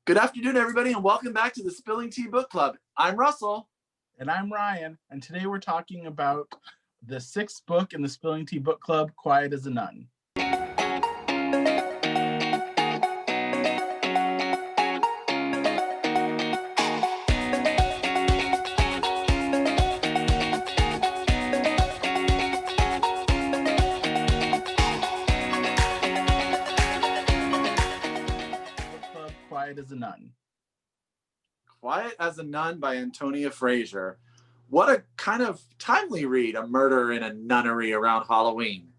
Good afternoon, everybody, and welcome back to the Spilling Tea Book Club. I'm Russell. And I'm Ryan, and today we're talking about the sixth book in the Spilling Tea Book Club, Quiet as a Nun. Quiet as a Nun. Quiet as a Nun by Antonia Fraser. What a kind of timely read, a murder in a nunnery around Halloween.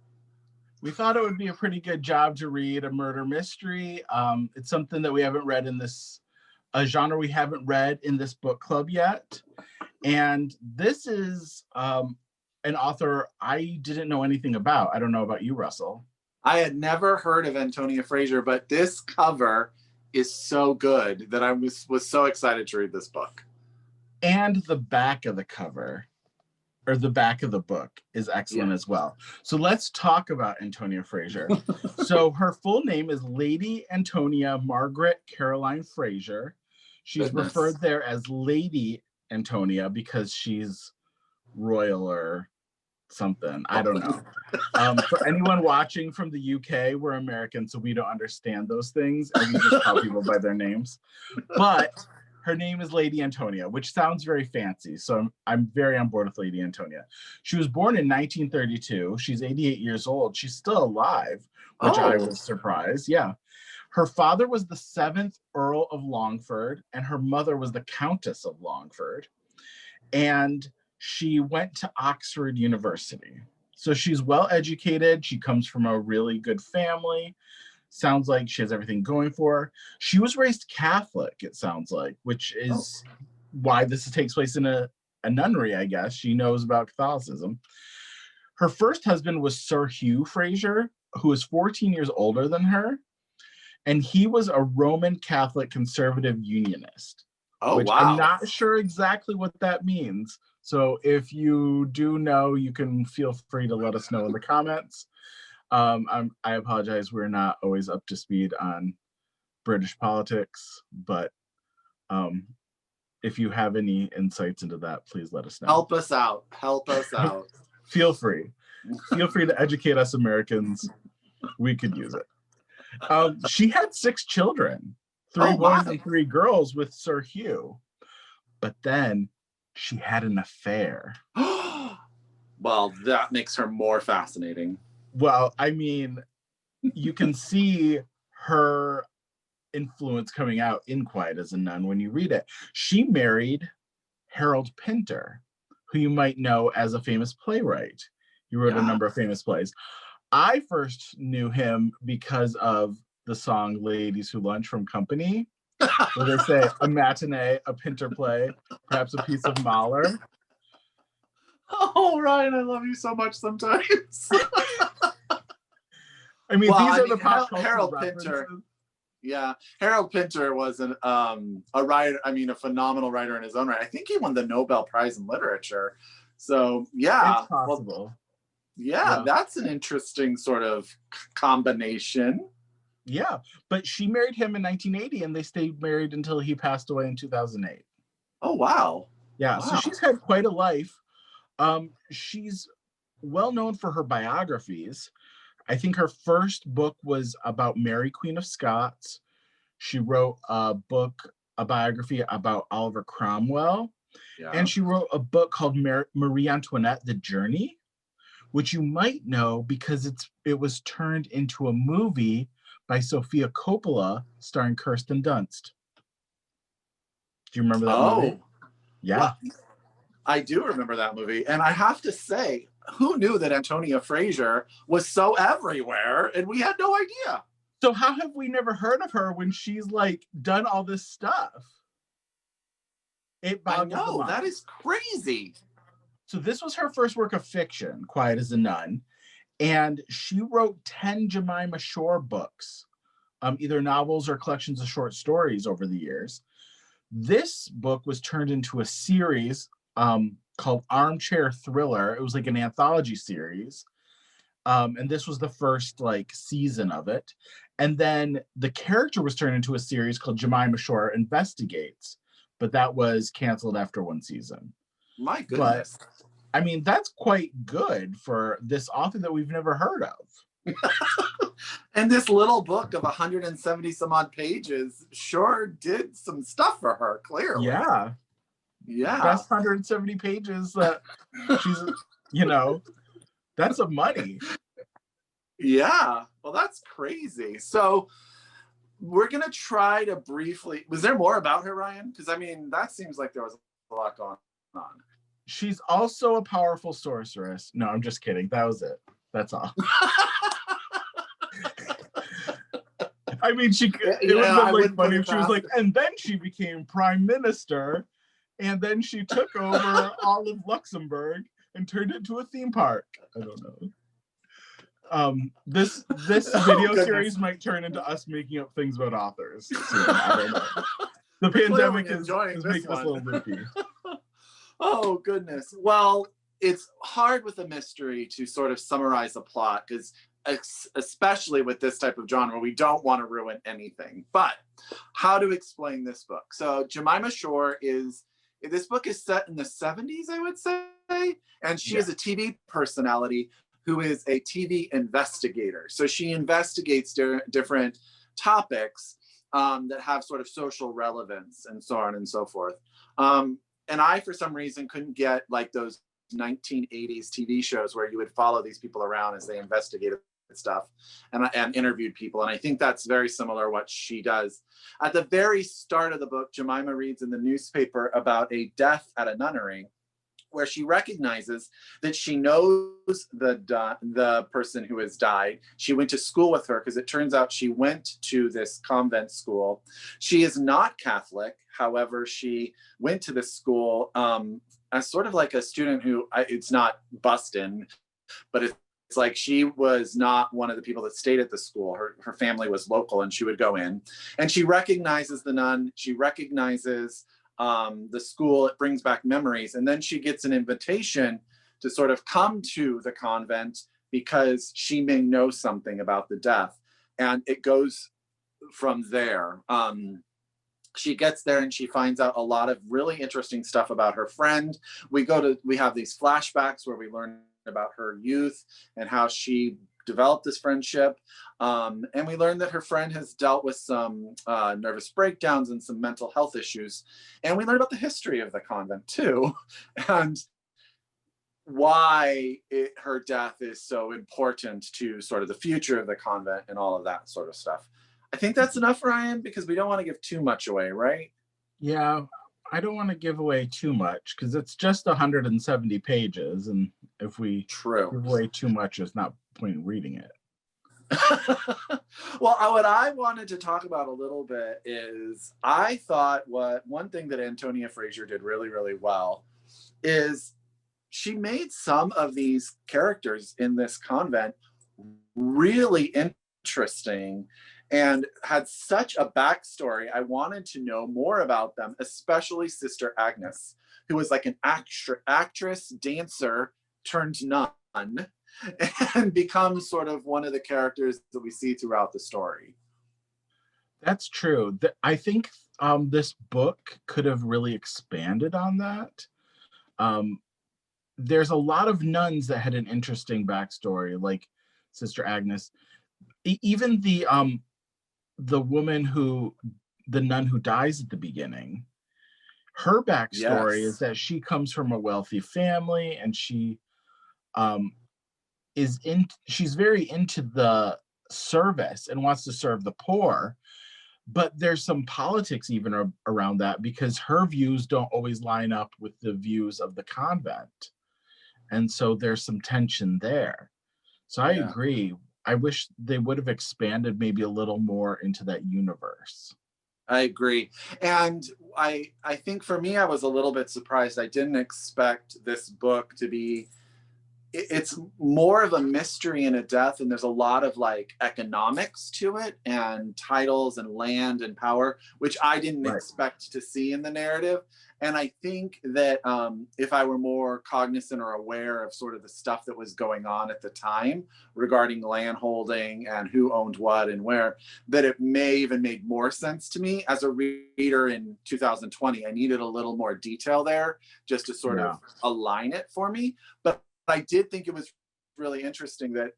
We thought it would be a pretty good job to read a murder mystery. It's something that we haven't read in this, a genre we haven't read in this book club yet. And this is an author I didn't know anything about. I don't know about you, Russell. I had never heard of Antonia Fraser, but this cover is so good that I was so excited to read this book. And the back of the cover, or the back of the book, is excellent as well. So let's talk about Antonia Fraser. So her full name is Lady Antonia Margaret Caroline Fraser. She's referred there as Lady Antonia because she's royal or something. I don't know. For anyone watching from the UK, we're American, so we don't understand those things, and we just call people by their names. But her name is Lady Antonia, which sounds very fancy, so I'm very on board with Lady Antonia. She was born in 1932. She's 88 years old. She's still alive, which I was surprised. Yeah. Her father was the 7th Earl of Longford, and her mother was the Countess of Longford. And she went to Oxford University. So she's well educated. She comes from a really good family. Sounds like she has everything going for her. She was raised Catholic, it sounds like, which is why this takes place in a nunnery, I guess. She knows about Catholicism. Her first husband was Sir Hugh Fraser, who is 14 years older than her. And he was a Roman Catholic conservative unionist. Which I'm not sure exactly what that means. So if you do know, you can feel free to let us know in the comments. I apologize, we're not always up to speed on British politics, but if you have any insights into that, please let us know. Help us out. Help us out. Feel free. Feel free to educate us Americans. We could use it. She had 6 children, 3 boys and 3 girls with Sir Hugh. But then she had an affair. Well, that makes her more fascinating. Well, I mean, you can see her influence coming out in Quiet as a Nun when you read it. She married Harold Pinter, who you might know as a famous playwright. He wrote a number of famous plays. I first knew him because of the song Ladies Who Lunch from Company, where they say a matinee, a Pinter play, perhaps a piece of Mahler. Oh, Ryan, I love you so much sometimes. I mean, these are the pop culture Harold references. Pinter. Yeah, Harold Pinter was a writer. I mean, a phenomenal writer in his own right. I think he won the Nobel Prize in Literature. So yeah, it's possible. Well, that's an interesting sort of combination. Yeah, but she married him in 1980, and they stayed married until he passed away in 2008. Oh wow! Yeah, so she's had quite a life. She's well known for her biographies. I think her first book was about Mary, Queen of Scots. She wrote a biography about Oliver Cromwell. Yeah. And she wrote a book called Marie Antoinette, The Journey, which you might know because it was turned into a movie by Sofia Coppola starring Kirsten Dunst. Do you remember that movie? Yeah. Well, I do remember that movie. And I have to say, who knew that Antonia Fraser was so everywhere and we had no idea? So how have we never heard of her when she's like done all this stuff? I know, that is crazy. So this was her first work of fiction, Quiet as a Nun. And she wrote 10 Jemima Shore books, either novels or collections of short stories over the years. This book was turned into a series called Armchair Thriller. It was like an anthology series. And this was the first season of it. And then the character was turned into a series called Jemima Shore Investigates, but that was canceled after one season. My But goodness. I mean, that's quite good for this author that we've never heard of. And this little book of 170 some odd pages sure did some stuff for her, clearly. Yeah. Yeah. Best 170 pages that she's, you know, that's some money. Yeah. Well, that's crazy. So we're going to try to briefly, was there more about her, Ryan? Because I mean, that seems like there was a lot going on. She's also a powerful sorceress. No, I'm just kidding. That was it. That's all. I mean, it would have been like funny if she was like, and then she became prime minister, and then she took over all of Luxembourg and turned it into a theme park. I don't know. This video series might turn into us making up things about authors soon. I don't know. The pandemic is making us a little loopy. Oh, goodness. Well, it's hard with a mystery to sort of summarize a plot, because especially with this type of genre, we don't want to ruin anything. But how to explain this book? So Jemima Shore this book is set in the 70s, I would say, and she is a TV personality who is a TV investigator. So she investigates different topics that have sort of social relevance and so on and so forth. And I, for some reason, couldn't get like those 1980s TV shows where you would follow these people around as they investigated stuff and interviewed people. And I think that's very similar what she does. At the very start of the book, Jemima reads in the newspaper about a death at a nunnery, where she recognizes that she knows the person who has died. She went to school with her, because it turns out she went to this convent school. She is not Catholic. However, she went to this school as sort of like a student who, it's not bustin', but it's like she was not one of the people that stayed at the school. Her family was local, and she would go in. And she recognizes the nun. She recognizes the school. It brings back memories. And then she gets an invitation to sort of come to the convent because she may know something about the death. And it goes from there. She gets there and she finds out a lot of really interesting stuff about her friend. We have these flashbacks where we learn about her youth and how she developed this friendship. And we learned that her friend has dealt with some nervous breakdowns and some mental health issues. And we learned about the history of the convent too, and why her death is so important to sort of the future of the convent and all of that sort of stuff. I think that's enough, Ryan, because we don't want to give too much away, right? Yeah, I don't want to give away too much, because it's just 170 pages. And if we give away too much, there's not point in reading it. Well, what I wanted to talk about a little bit is, I thought one thing that Antonia Fraser did really, really well is she made some of these characters in this convent really interesting and had such a backstory. I wanted to know more about them, especially Sister Agnes, who was like an actress, dancer turned nun, and becomes sort of one of the characters that we see throughout the story. That's true. I think this book could have really expanded on that. There's a lot of nuns that had an interesting backstory, like Sister Agnes. Even the nun who dies at the beginning, her backstory is that she comes from a wealthy family, and she she's very into the service and wants to serve the poor, but there's some politics even around that, because her views don't always line up with the views of the convent, and so there's some tension there. So I agree. I wish they would have expanded maybe a little more into that universe. I agree. And I think for me, I was a little bit surprised. I didn't expect this book to be it's more of a mystery and a death, and there's a lot of like economics to it and titles and land and power, which I didn't expect to see in the narrative. And I think that if I were more cognizant or aware of sort of the stuff that was going on at the time regarding land holding and who owned what and where, that it may even made more sense to me as a reader in 2020. I needed a little more detail there just to sort of align it for me. But I did think it was really interesting that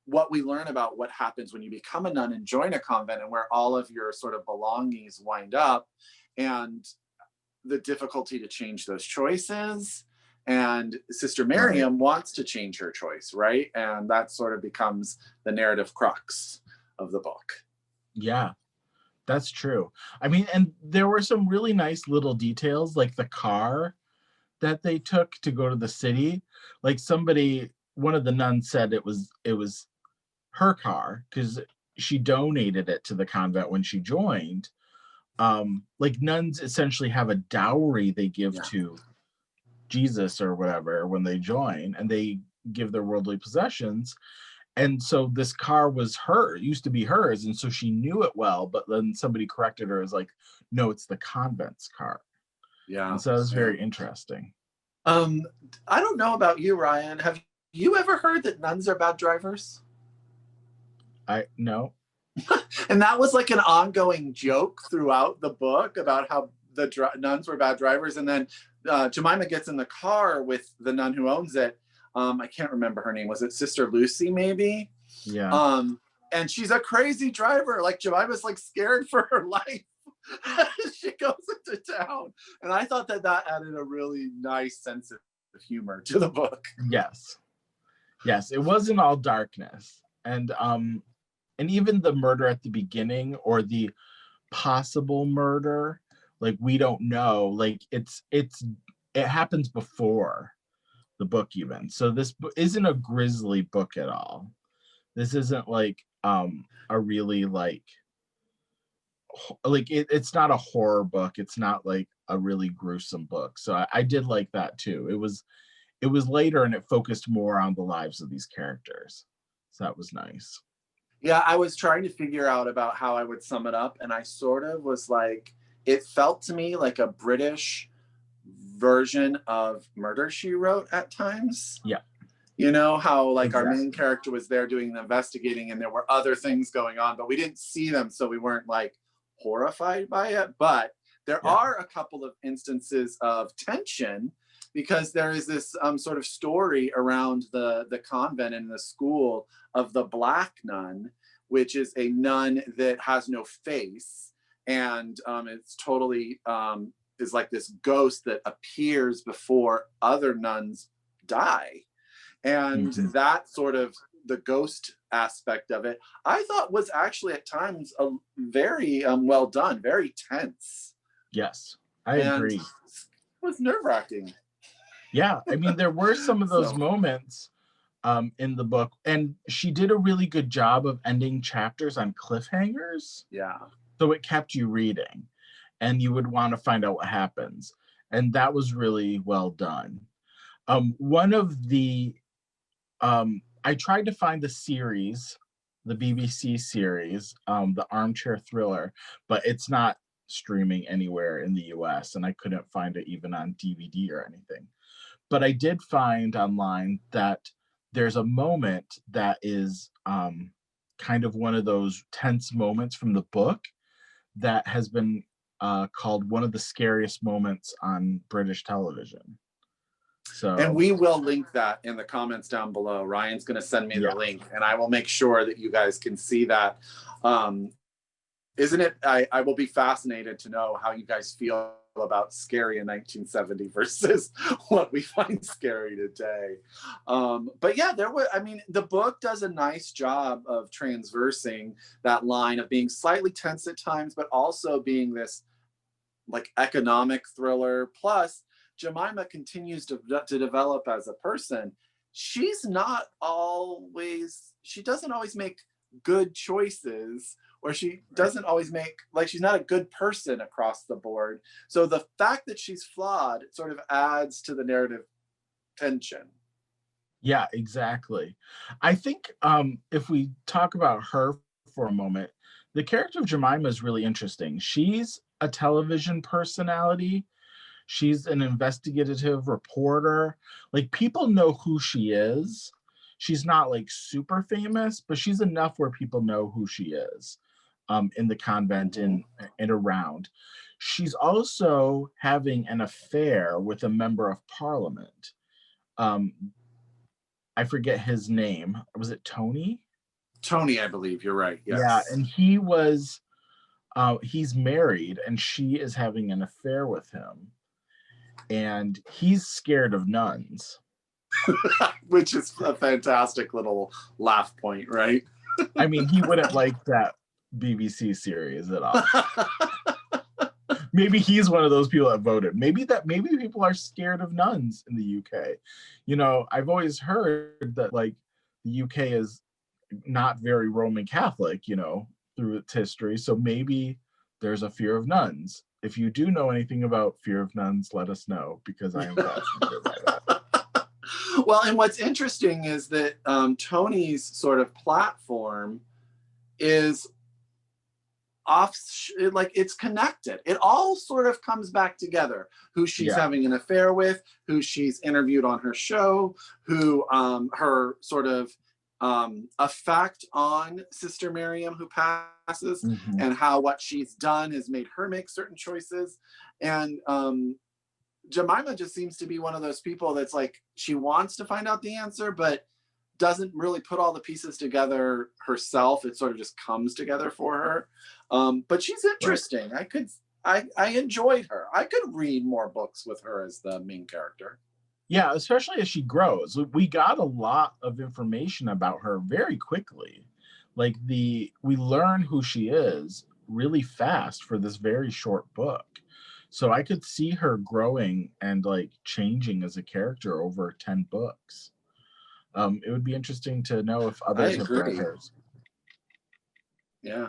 what we learn about what happens when you become a nun and join a convent and where all of your sort of belongings wind up, and the difficulty to change those choices. And Sister Miriam wants to change her choice, right? And that sort of becomes the narrative crux of the book. Yeah, that's true. I mean, and there were some really nice little details, like the car that they took to go to the city. Like one of the nuns said it was her car because she donated it to the convent when she joined. Like nuns essentially have a dowry they give to Jesus or whatever when they join, and they give their worldly possessions. And so this car used to be hers, and so she knew it well, but then somebody corrected her as like, no, it's the convent's car. Yeah. And so that was very interesting. I don't know about you, Ryan. Have you ever heard that nuns are bad drivers? No. And that was like an ongoing joke throughout the book about how the nuns were bad drivers. And then Jemima gets in the car with the nun who owns it. I can't remember her name. Was it Sister Lucy, maybe? Yeah. And she's a crazy driver. Like Jemima's like scared for her life. She goes into town. And I thought that added a really nice sense of humor to the book. Yes, it wasn't all darkness. And even the murder at the beginning, or the possible murder, like we don't know, like it happens before the book even. So this isn't a grisly book at all. This isn't like a really like it's not a horror book. It's not like a really gruesome book. So I did like that too. It was later, and it focused more on the lives of these characters. So that was nice. Yeah, I was trying to figure out about how I would sum it up, and I sort of was like, it felt to me like a British version of Murder, She Wrote at times. Yeah. You know, how like our main character was there doing the investigating and there were other things going on, but we didn't see them, so we weren't like horrified by it. But there are a couple of instances of tension, because there is this sort of story around the convent and the school of the Black Nun, which is a nun that has no face, and it's totally is like this ghost that appears before other nuns die. And that sort of the ghost aspect of it, I thought was actually at times very well done, very tense. Yes, I agree. It was nerve-wracking. Yeah, I mean, there were some of those moments in the book, and she did a really good job of ending chapters on cliffhangers. Yeah. So it kept you reading, and you would want to find out what happens. And that was really well done. One of the, I tried to find the series, the BBC series, the Armchair Thriller, but it's not streaming anywhere in the US, and I couldn't find it even on DVD or anything. But I did find online that there's a moment that is kind of one of those tense moments from the book that has been called one of the scariest moments on British television. So, and we will link that in the comments down below. Ryan's going to send me the link, and I will make sure that you guys can see that. Isn't it? I will be fascinated to know how you guys feel about scary in 1970 versus what we find scary today. But yeah, the book does a nice job of transversing that line of being slightly tense at times, but also being this like economic thriller. Plus, Jemima continues to develop as a person. She doesn't always make good choices, or she doesn't always make, like, she's not a good person across the board. So the fact that she's flawed sort of adds to the narrative tension. Yeah, exactly. I think if we talk about her for a moment, the character of Jemima is really interesting. She's a television personality. She's an investigative reporter. Like, people know who she is. She's not like super famous, but she's enough where people know who she is in the convent Mhm. and around. She's also having an affair with a member of parliament. Um, I forget his name. Was it Tony? Tony, I believe you're right. Yeah, Yes. and he's married and she is having an affair with him. And he's scared of nuns. Which is a fantastic little laugh point, right? I mean, he wouldn't like that BBC series at all. Maybe he's one of those people that voted. Maybe people are scared of nuns in the UK. You know, I've always heard that like the UK is not very Roman Catholic, you know, through its history. So maybe there's a fear of nuns. If you do know anything about fear of nuns, let us know because I am fascinated by that. Well, and what's interesting is that Tony's sort of platform is off, like it's connected. It all sort of comes back together. Who she's Yeah. having an affair with, who she's interviewed on her show, who her sort of effect on Sister Miriam who passes, Mm-hmm. and how what she's done has made her make certain choices. And Jemima just seems to be one of those people that's like, she wants to find out the answer, but doesn't really put all the pieces together herself. It sort of just comes together for her. But she's Right. interesting. I enjoyed her. I could read more books with her as the main character. Yeah, especially as she grows. We got a lot of information about her very quickly. Like we learn who she is really fast for this very short book. So I could see her growing and like changing as a character over 10 books. It would be interesting to know if I others have read agree. hers. Yeah.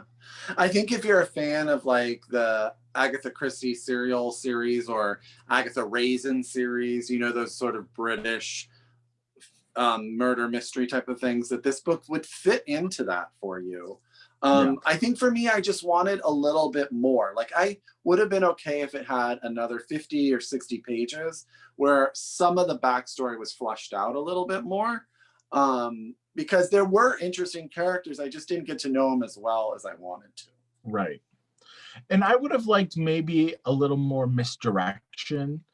I think if you're a fan of like the Agatha Christie serial series or Agatha Raisin series, you know, those sort of British murder mystery type of things, that this book would fit into that for you. Yeah. I think for me, I just wanted a little bit more. Like, I would have been okay if it had another 50 or 60 pages where some of the backstory was flushed out a little bit more. Because there were interesting characters. I just didn't get to know them as well as I wanted to. Right. And I would have liked maybe a little more misdirection.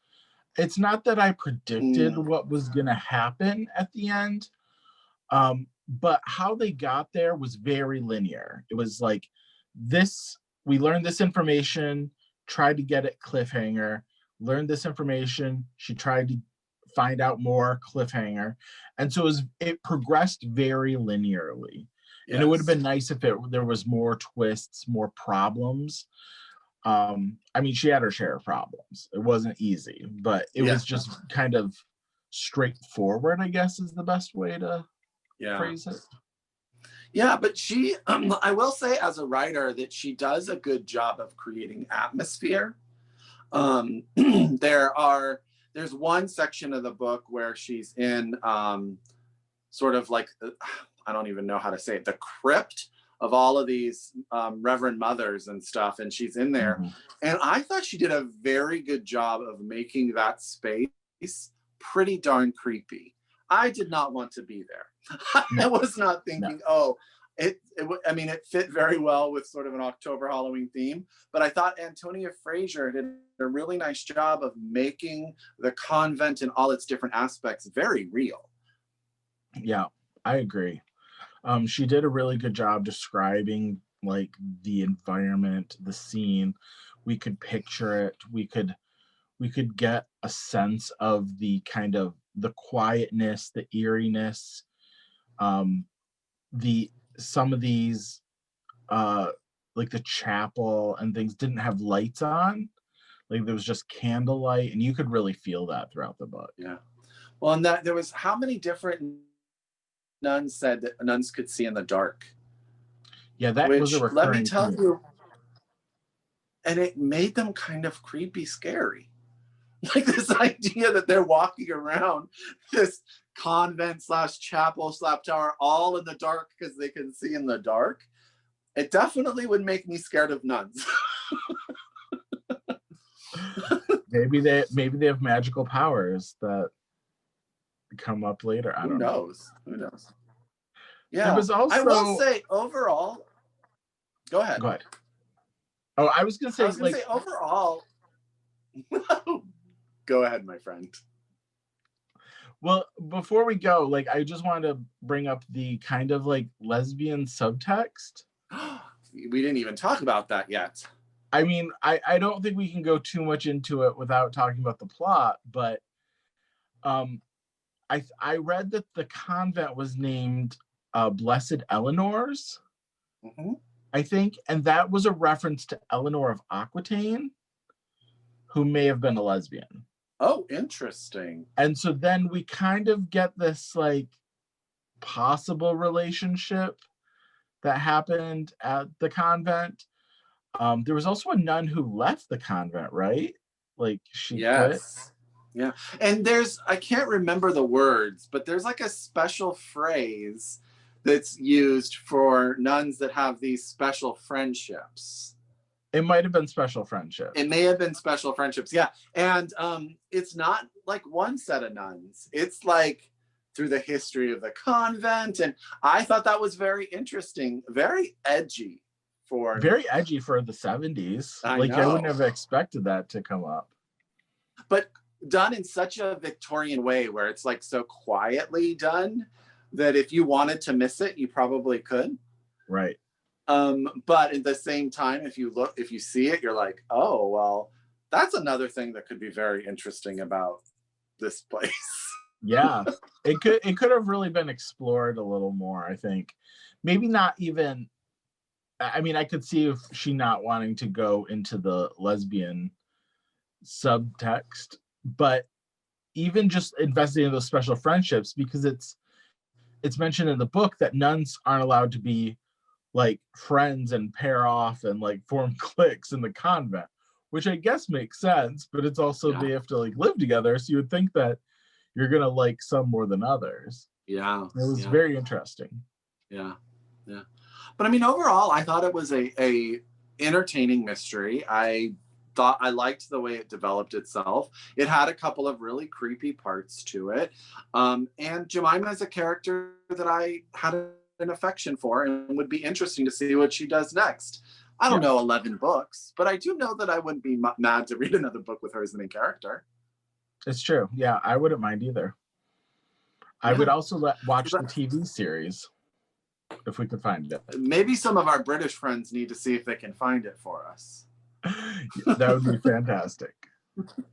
It's not that I predicted Mm, what was going to happen at the end. But how they got there was very linear. It was like this, we learned this information, tried to get it cliffhanger, learned this information, she tried to find out more cliffhanger. And so it progressed very linearly. And it would have yes. been nice if there was more twists, more problems. I mean, she had her share of problems. It wasn't easy, but it Yeah. was just kind of straightforward, I guess is the best way to Yeah. phrase it. Yeah, but she, I will say as a writer that she does a good job of creating atmosphere. There are, there's one section of the book where she's in sort of like, I don't even know how to say it, the crypt of all of these Reverend Mothers and stuff. And she's in there. Mhm. And I thought she did a very good job of making that space pretty darn creepy. I did not want to be there. I No, was not no. thinking, oh, I mean, it fit very well with sort of an October Halloween theme, but I thought Antonia Fraser did a really nice job of making the convent and all its different aspects very real. Yeah, I agree. She did a really good job describing like the environment, the scene. We could picture it. We could get a sense of the kind of the quietness, the eeriness. Um, the some of these uh like the chapel and things didn't have lights on. Like there was just candlelight, and you could really feel that throughout the book. Yeah. Well, and that there was how many different nuns said that nuns could see in the dark, Yeah, that was a which let me recurring tell theme. you, and it made them kind of creepy, scary. Like this idea that they're walking around this convent slash chapel slash tower all in the dark because they can see in the dark. It definitely would make me scared of nuns. Maybe they have magical powers that come up later. I don't know. Who knows? There Yeah. was also, I will say overall, go ahead. Go ahead. Oh, I was gonna say overall. Go ahead, my friend. Well, before we go, like I just wanted to bring up the kind of like lesbian subtext. We didn't even talk about that yet. I mean, I don't think we can go too much into it without talking about the plot, but I read that the convent was named Blessed Eleanor's, I think, and that was a reference to Eleanor of Aquitaine, who may have been a lesbian. Oh, interesting. And so then we kind of get this like possible relationship that happened at the convent. There was also a nun who left the convent, right? Like she quit. Yeah. And I can't remember the words, but there's like a special phrase that's used for nuns that have these special friendships. It might have been special friendship. It may have been special friendships, yeah. And it's not like one set of nuns. It's like through the history of the convent. And I thought that was very interesting, very edgy. Very edgy for the 70s. I wouldn't have expected that to come up. But done in such a Victorian way where it's like so quietly done that if you wanted to miss it, you probably could. Right. But at the same time, if you see it, you're like, oh, well, that's another thing that could be very interesting about this place. Yeah, it could have really been explored a little more, I think. Maybe not even, I mean, I could see if she not wanting to go into the lesbian subtext, but even just investigating those special friendships, because it's mentioned in the book that nuns aren't allowed to be like friends and pair off and like form cliques in the convent, which I guess makes sense, but it's also they have to like live together, so you would think that you're gonna like some more than others. Yeah, it was very interesting. Yeah. But I mean, overall, I thought it was a entertaining mystery. I thought I liked the way it developed itself. It had a couple of really creepy parts to it, and Jemima is a character that I had an affection for and would be interesting to see what she does next. I don't know 11 books, but I do know that I wouldn't be mad to read another book with her as the main character. It's true. Yeah, I wouldn't mind either. I would also watch the TV series if we could find it. Maybe some of our British friends need to see if they can find it for us. That would be fantastic.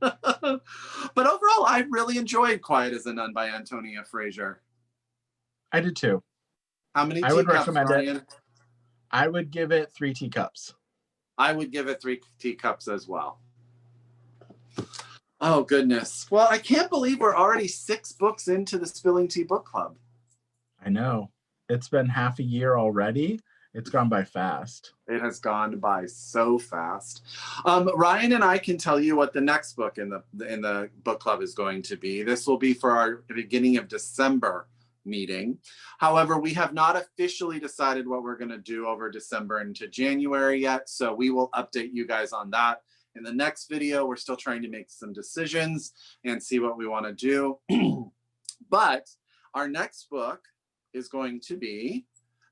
But overall, I really enjoyed Quiet as a Nun by Antonia Fraser. I did too. How many teacups, I would recommend Ryan? it. I would give it 3 teacups. I would give it 3 teacups as well. Oh, goodness. Well, I can't believe we're already 6 books into the Spilling Tea Book Club. I know. It's been half a year already. It's gone by fast. It has gone by so fast. Ryan and I can tell you what the next book in the book club is going to be. This will be for our beginning of December meeting. However, we have not officially decided what we're going to do over December into January yet, so we will update you guys on that in the next video. We're still trying to make some decisions and see what we want to do. But our next book is going to be,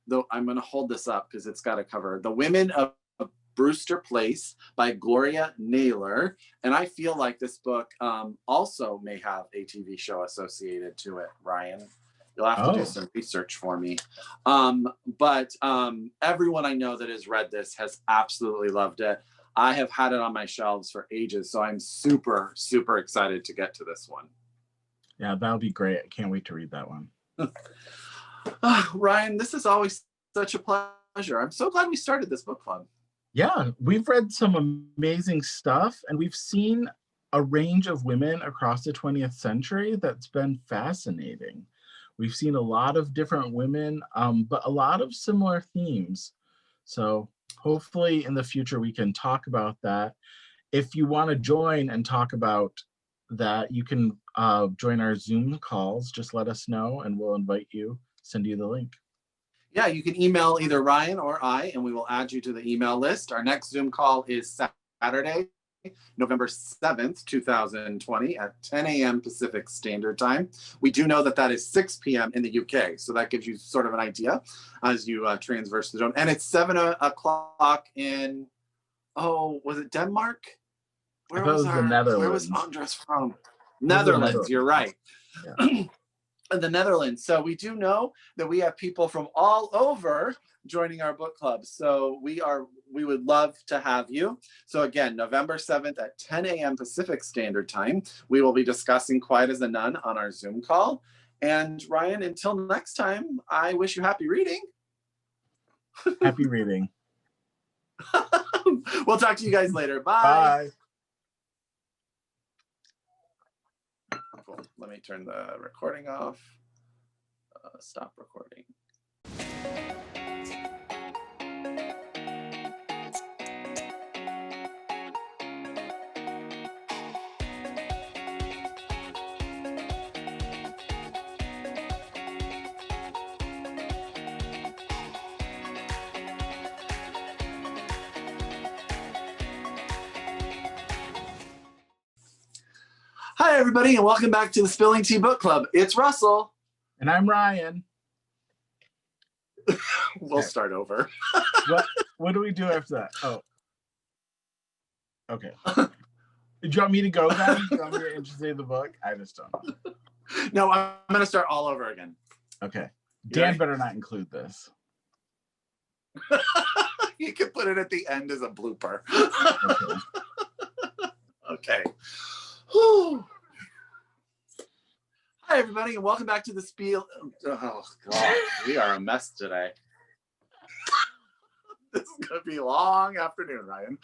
though I'm going to hold this up because it's got a cover, The Women of Brewster Place by Gloria Naylor. And I feel like this book also may have a TV show associated to it, Ryan. You'll have to do some research for me. But everyone I know that has read this has absolutely loved it. I have had it on my shelves for ages, so I'm super, super excited to get to this one. Yeah, that'll be great. I can't wait to read that one. Ryan, this is always such a pleasure. I'm so glad we started this book club. Yeah, we've read some amazing stuff, and we've seen a range of women across the 20th century that's been fascinating. We've seen a lot of different women, but a lot of similar themes. So hopefully in the future we can talk about that. If you want to join and talk about that you can join our Zoom calls. Just let us know and we'll invite you, send you the link. Yeah, you can email either Ryan or I, and we will add you to the email list. Our next Zoom call is Saturday, November 7th, 2020 at 10 a.m. Pacific Standard Time. We do know that that is 6 p.m. in the UK, so that gives you sort of an idea as you transverse the zone. And it's 7 o'clock in, was it Denmark? Where was the Netherlands? Where was Andres from? Netherlands, you're right. Yeah. The Netherlands. So we do know that we have people from all over joining our book club. So we would love to have you. So again, November 7th at 10 a.m. Pacific Standard Time, we will be discussing Quiet as a Nun on our Zoom call. And Ryan, until next time, I wish you happy reading. Happy reading. We'll talk to you guys later. Bye. Bye. Cool. Let me turn the recording off. Stop recording. Hi, everybody, and welcome back to the Spilling Tea Book Club. It's Russell. And I'm Ryan. We'll start over. What do we do after that? Oh. Okay. Do you want me to go then? Do you want me to introduce the book? I just don't know. No, I'm going to start all over again. Okay. Dan better not include this. You can put it at the end as a blooper. Okay. Whew. Hi, everybody, and welcome back to the Spiel. Oh, God, we are a mess today. This is going to be a long afternoon, Ryan.